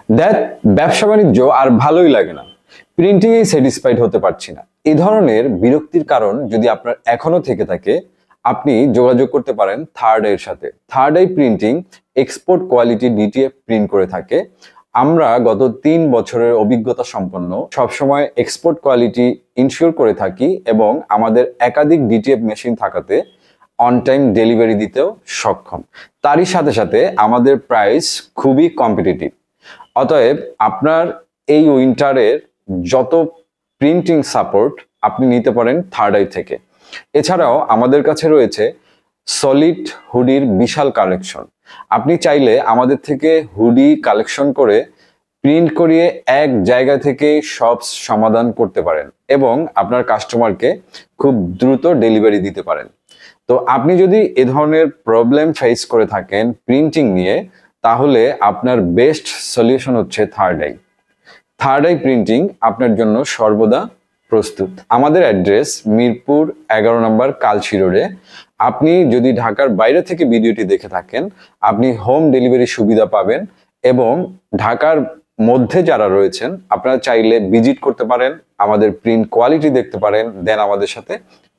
That ব্যবসা বাণিজ্য আর ভালোই লাগে না, প্রিন্টিং এ স্যাটিসফাইড হতে পারছি না, এই ধরনের বিরক্তির কারণ যদি আপনার এখনো থেকে থাকে, আপনি যোগাযোগ করতে পারেন থার্ড আইয়ের সাথে। Third eye printing export quality DTF print করে থাকে। আমরা গত 3 বছরের অভিজ্ঞতা সম্পন্ন, সবসময় এক্সপোর্ট কোয়ালিটি ইনশিওর করে থাকি এবং আমাদের একাধিক ডিটিএফ মেশিন থাকাতে অন টাইম ডেলিভারি দিতেও সক্ষম। তারই সাথে সাথে আমাদের প্রাইস খুবই কম্পিটিটিভ। অতএব আপনার এই উইন্টারের যত প্রিন্টিং সাপোর্ট আপনি নিতে পারেন থার্ড আই থেকে। এছাড়াও আমাদের কাছে রয়েছে সলিড হুডির বিশাল কালেকশন। আপনি চাইলে আমাদের থেকে হুডি কালেকশন করে প্রিন্ট করিয়ে এক জায়গা থেকে সব সমাধান করতে পারেন এবং আপনার কাস্টমারকে খুব দ্রুত ডেলিভারি দিতে পারেন। তো আপনি যদি এ ধরনের প্রবলেম ফেস করে থাকেন প্রিন্টিং নিয়ে, তাহলে আপনার বেস্ট সলিউশন হচ্ছে third eye. Third eye printing আপনার জন্য সর্বদা প্রস্তুত। আমাদের অ্যাড্রেস মিরপুর 11 নম্বর কালশি রোডে। আপনি যদি ঢাকার বাইরে থেকে ভিডিওটি দেখে থাকেন, আপনি হোম ডেলিভারি সুবিধা পাবেন এবং ঢাকার মধ্যে যারা রয়েছেন আপনারা চাইলে ভিজিট করতে পারেন, আমাদের প্রিন্ট কোয়ালিটি দেখতে পারেন, দেন আমাদের সাথে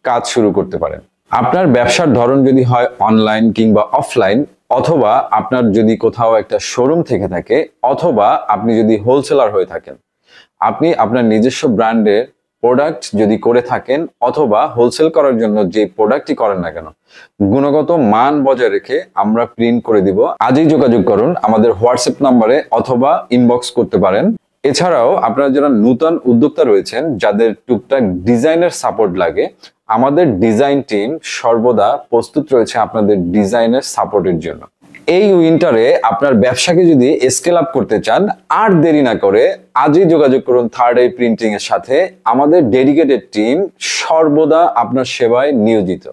কাজ শুরু করতে পারেন। আপনার ব্যবসার ধরন যদি হয় অনলাইন কিংবা অফলাইন, অথবা আপনার যদি কোথাও একটা শোরুম থেকে থাকে, অথবা আপনি যদি হোলসেলার হয়ে থাকেন, আপনি আপনার নিজস্ব ব্র্যান্ডের প্রোডাক্ট যদি করে থাকেন, অথবা হোলসেল করার জন্য যে প্রোডাক্টই করেন না কেন, গুণগত মান বজায় রেখে আমরা প্রিন্ট করে দিব। আজই যোগাযোগ করুন আমাদের হোয়াটসঅ্যাপ নাম্বারে অথবা ইনবক্স করতে পারেন। এছাড়াও আপনারা যারা নতুন উদ্যোক্তা রয়েছেন, যাদের টুকটাক ডিজাইনের সাপোর্ট লাগে, আমাদের ডিজাইন টিম সর্বদা প্রস্তুত রয়েছে আপনাদের ডিজাইনের সাপোর্টের জন্য। এই উইন্টারে আপনার ব্যবসাকে যদি স্কেল আপ করতে চান, আর দেরি না করে আজই যোগাযোগ করুন থার্ড আই প্রিন্টিং এর সাথে। আমাদের ডেডিকেটেড টিম সর্বদা আপনার সেবায় নিয়োজিত।